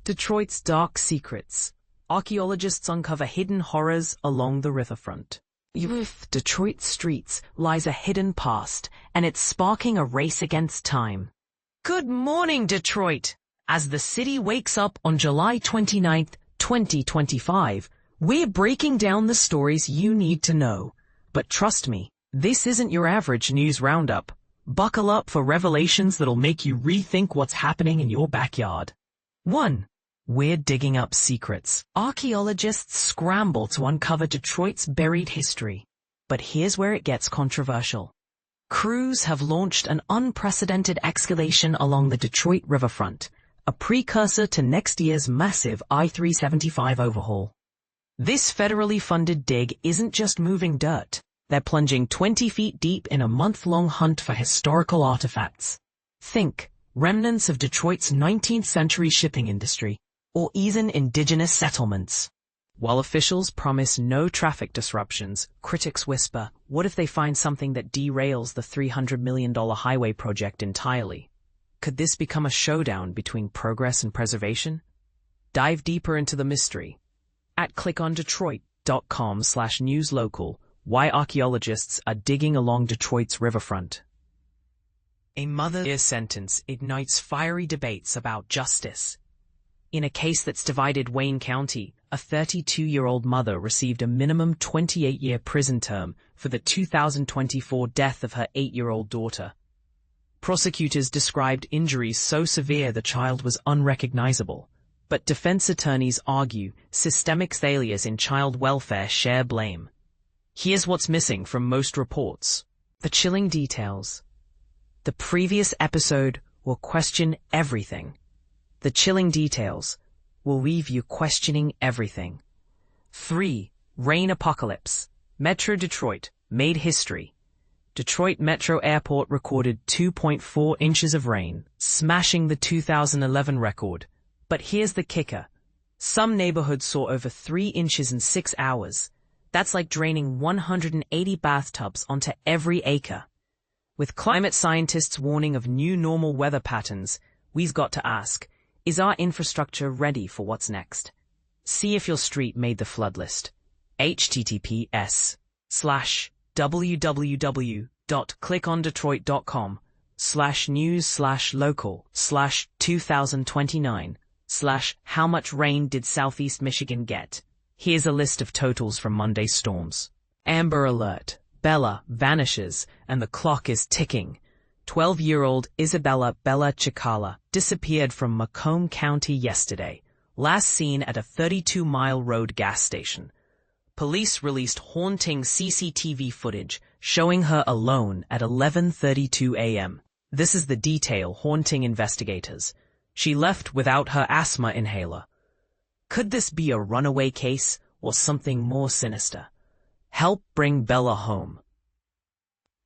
Detroit's dark secrets. Archaeologists uncover hidden horrors along the riverfront. With Detroit's streets lies a hidden past, and it's sparking a race against time. Good morning, Detroit! As the city wakes up on July 29, 2025, we're breaking down the stories you need to know. But trust me, this isn't your average news roundup. Buckle up for revelations that'll make you rethink what's happening in your backyard. 1. We're digging up secrets. Archaeologists scramble to uncover Detroit's buried history. But here's where it gets controversial. Crews have launched an unprecedented excavation along the Detroit riverfront, a precursor to next year's massive I-375 overhaul. This federally funded dig isn't just moving dirt. They're plunging 20 feet deep in a month-long hunt for historical artifacts. Think remnants of Detroit's 19th century shipping industry, or even indigenous settlements. While officials promise no traffic disruptions, critics whisper, what if they find something that derails the $300 million highway project entirely? Could this become a showdown between progress and preservation? Dive deeper into the mystery. At clickondetroit.com/newslocal, why archaeologists are digging along Detroit's riverfront. A mother's sentence ignites fiery debates about justice. In a case that's divided Wayne County, a 32-year-old mother received a minimum 28-year prison term for the 2024 death of her 8-year-old daughter. Prosecutors described injuries so severe the child was unrecognizable, but defense attorneys argue systemic failures in child welfare share blame. Here's what's missing from most reports. The chilling details. The previous episode will question everything. The chilling details will leave you questioning everything. 3. Rain apocalypse. Metro Detroit made history. Detroit Metro Airport recorded 2.4 inches of rain, smashing the 2011 record. But here's the kicker. Some neighborhoods saw over 3 inches in 6 hours. That's like draining 180 bathtubs onto every acre. With climate scientists warning of new normal weather patterns, we've got to ask, is our infrastructure ready for what's next? See if your street made the flood list. https://www.clickondetroit.com/news/local/2029/how much rain did Southeast Michigan get? Here's a list of totals from Monday's storms. Amber alert. Bella vanishes, and the clock is ticking. 12-year-old Isabella Bella Chikala disappeared from Macomb County yesterday, last seen at a 32-mile road gas station. Police released haunting CCTV footage showing her alone at 11:32 a.m. This is the detail haunting investigators. She left without her asthma inhaler. Could this be a runaway case or something more sinister? Help bring Bella home.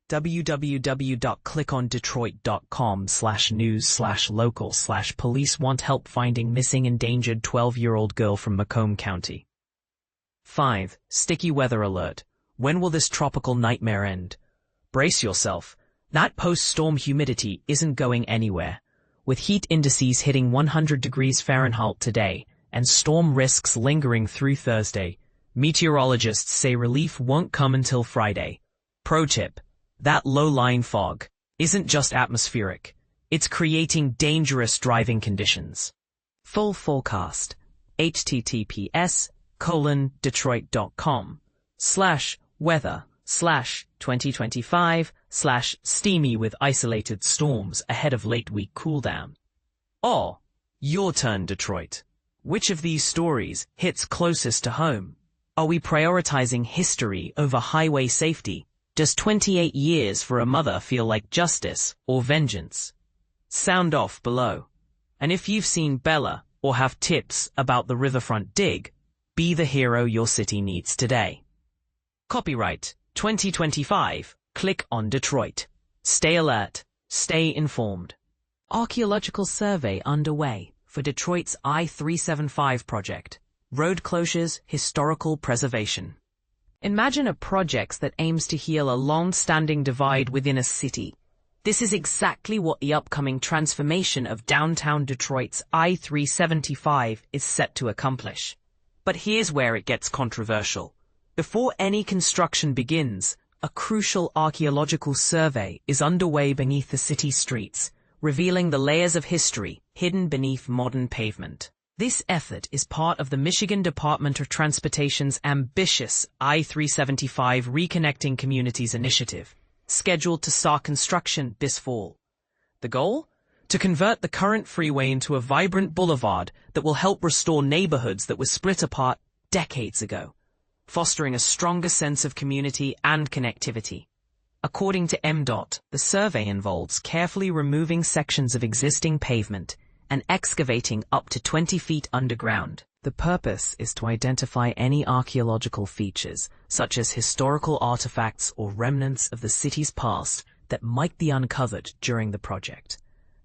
www.clickondetroit.com/news/local/police want help finding missing endangered 12-year-old girl from Macomb County. 5. Sticky weather alert. When will this tropical nightmare end? Brace yourself. That post-storm humidity isn't going anywhere. With heat indices hitting 100 degrees Fahrenheit today and storm risks lingering through Thursday, meteorologists say relief won't come until Friday. Pro tip. That low-lying fog isn't just atmospheric. It's creating dangerous driving conditions. Full forecast. https://weather/2025/steamy with isolated storms ahead of late week cooldown. Oh, your turn, Detroit. Which of these stories hits closest to home? Are we prioritizing history over highway safety? Does 28 years for a mother feel like justice or vengeance? Sound off below. And if you've seen Bella or have tips about the riverfront dig, be the hero your city needs today. Copyright 2025. Click on Detroit. Stay alert. Stay informed. Archaeological survey underway for Detroit's I-375 project. Road closures, historical preservation. Imagine a project that aims to heal a long-standing divide within a city. This is exactly what the upcoming transformation of downtown Detroit's I-375 is set to accomplish. But here's where it gets controversial. Before any construction begins, a crucial archaeological survey is underway beneath the city streets, revealing the layers of history hidden beneath modern pavement. This effort is part of the Michigan Department of Transportation's ambitious I-375 Reconnecting Communities initiative, scheduled to start construction this fall. The goal? To convert the current freeway into a vibrant boulevard that will help restore neighborhoods that were split apart decades ago, fostering a stronger sense of community and connectivity. According to MDOT, the survey involves carefully removing sections of existing pavement and excavating up to 20 feet underground. The purpose is to identify any archaeological features, such as historical artifacts or remnants of the city's past, that might be uncovered during the project.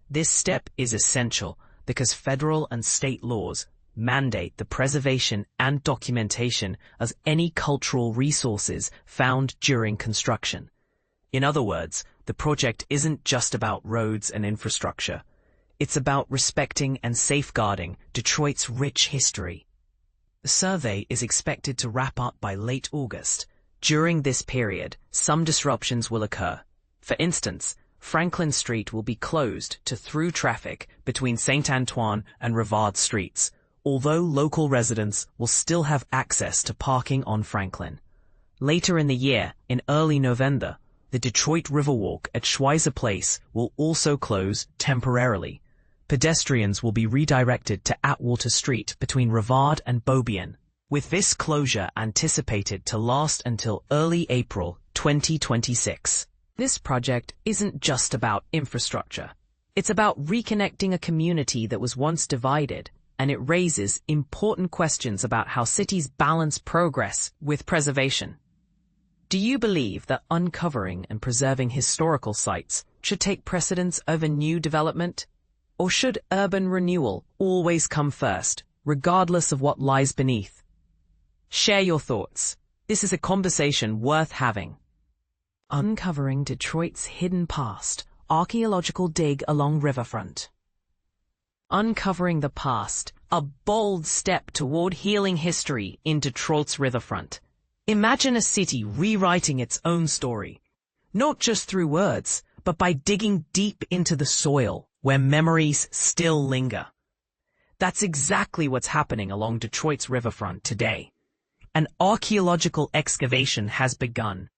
This step is essential because federal and state laws mandate the preservation and documentation of any cultural resources found during construction. In other words, the project isn't just about roads and infrastructure. It's about respecting and safeguarding Detroit's rich history. The survey is expected to wrap up by late August. During this period, some disruptions will occur. For instance, Franklin Street will be closed to through traffic between St. Antoine and Rivard Streets, although local residents will still have access to parking on Franklin. Later in the year, in early November, the Detroit Riverwalk at Schweizer Place will also close temporarily. Pedestrians will be redirected to Atwater Street between Rivard and Beaubien, with this closure anticipated to last until early April 2026. This project isn't just about infrastructure. It's about reconnecting a community that was once divided, and it raises important questions about how cities balance progress with preservation. Do you believe that uncovering and preserving historical sites should take precedence over new development? Or should urban renewal always come first, regardless of what lies beneath? Share your thoughts. This is a conversation worth having. Uncovering Detroit's hidden past, archaeological dig along Riverfront. Uncovering the past, a bold step toward healing history in Detroit's Riverfront. Imagine a city rewriting its own story, not just through words, but by digging deep into the soil where memories still linger. That's exactly what's happening along Detroit's Riverfront today. An archaeological excavation has begun,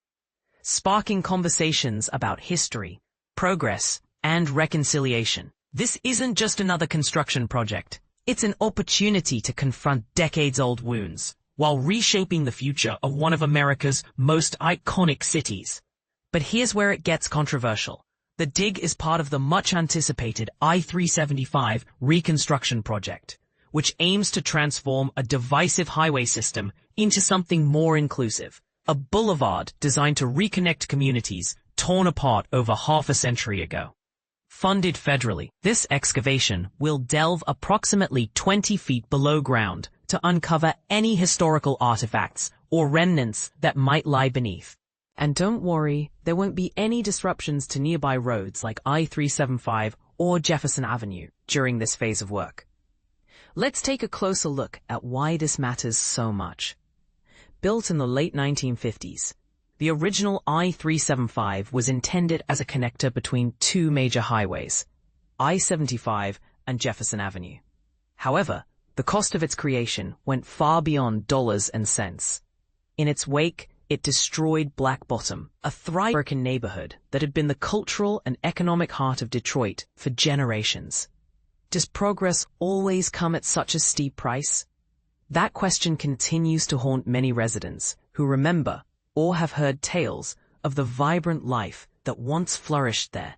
sparking conversations about history, progress, and reconciliation. This isn't just another construction project. It's an opportunity to confront decades-old wounds while reshaping the future of one of America's most iconic cities. But here's where it gets controversial. The dig is part of the much-anticipated I-375 reconstruction project, which aims to transform a divisive highway system into something more inclusive. A boulevard designed to reconnect communities torn apart over half a century ago. Funded federally, this excavation will delve approximately 20 feet below ground to uncover any historical artifacts or remnants that might lie beneath. And don't worry, there won't be any disruptions to nearby roads like I-375 or Jefferson Avenue during this phase of work. Let's take a closer look at why this matters so much. Built in the late 1950s, the original I-375 was intended as a connector between two major highways, I-75 and Jefferson Avenue. However, the cost of its creation went far beyond dollars and cents. In its wake, it destroyed Black Bottom, a thriving neighborhood that had been the cultural and economic heart of Detroit for generations. Does progress always come at such a steep price? That question continues to haunt many residents who remember or have heard tales of the vibrant life that once flourished there.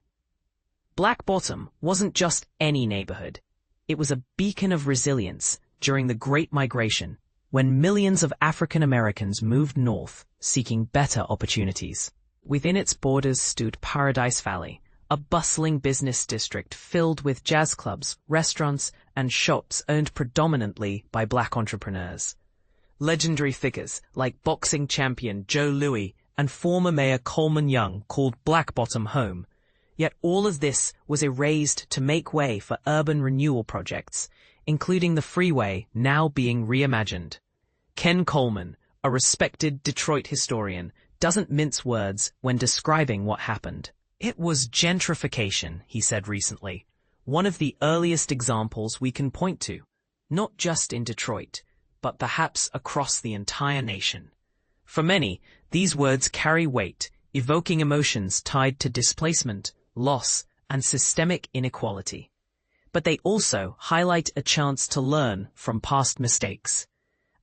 Black Bottom wasn't just any neighborhood. It was a beacon of resilience during the Great Migration, when millions of African Americans moved north seeking better opportunities. Within its borders stood Paradise Valley, a bustling business district filled with jazz clubs, restaurants, and shops owned predominantly by Black entrepreneurs. Legendary figures like boxing champion Joe Louis and former Mayor Coleman Young called Black Bottom home, Yet all of this was erased to make way for urban renewal projects, including the freeway now being reimagined. Ken Coleman, a respected Detroit historian, doesn't mince words when describing what happened. It was gentrification, he said recently, one of the earliest examples we can point to, not just in Detroit, but perhaps across the entire nation. For many, these words carry weight, evoking emotions tied to displacement, loss, and systemic inequality. But they also highlight a chance to learn from past mistakes.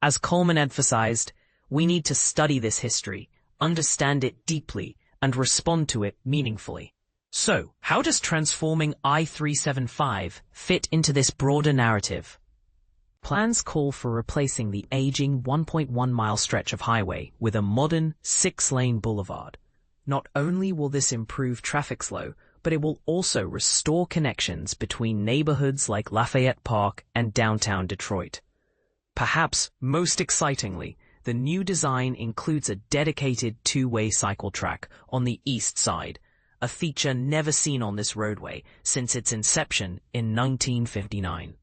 As Coleman emphasized, we need to study this history, understand it deeply, and respond to it meaningfully. So, how does transforming I-375 fit into this broader narrative? Plans call for replacing the aging 1.1-mile stretch of highway with a modern 6-lane boulevard. Not only will this improve traffic flow, but it will also restore connections between neighborhoods like Lafayette Park and downtown Detroit. Perhaps most excitingly, the new design includes a dedicated 2-way cycle track on the east side, a feature never seen on this roadway since its inception in 1959.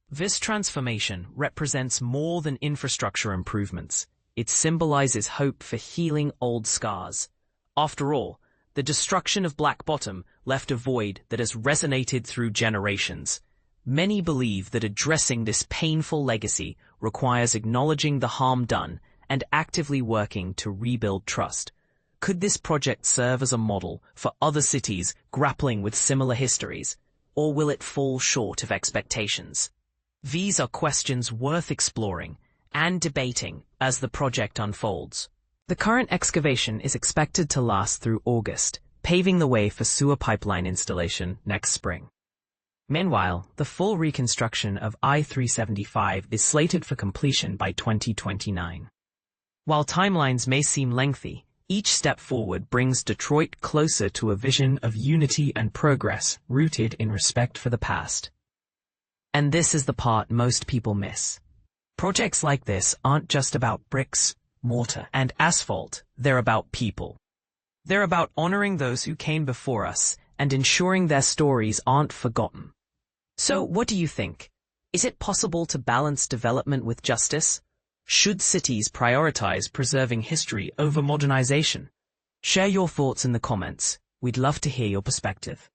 This transformation represents more than infrastructure improvements. It symbolizes hope for healing old scars. After all, the destruction of Black Bottom left a void that has resonated through generations. Many believe that addressing this painful legacy requires acknowledging the harm done and actively working to rebuild trust. Could this project serve as a model for other cities grappling with similar histories, or will it fall short of expectations? These are questions worth exploring and debating as the project unfolds. The current excavation is expected to last through August, paving the way for sewer pipeline installation next spring. Meanwhile, the full reconstruction of I-375 is slated for completion by 2029. While timelines may seem lengthy, each step forward brings Detroit closer to a vision of unity and progress rooted in respect for the past. And this is the part most people miss. Projects like this aren't just about bricks, mortar, and asphalt. They're about people. They're about honoring those who came before us and ensuring their stories aren't forgotten. So, what do you think? Is it possible to balance development with justice? Should cities prioritize preserving history over modernization? Share your thoughts in the comments. We'd love to hear your perspective.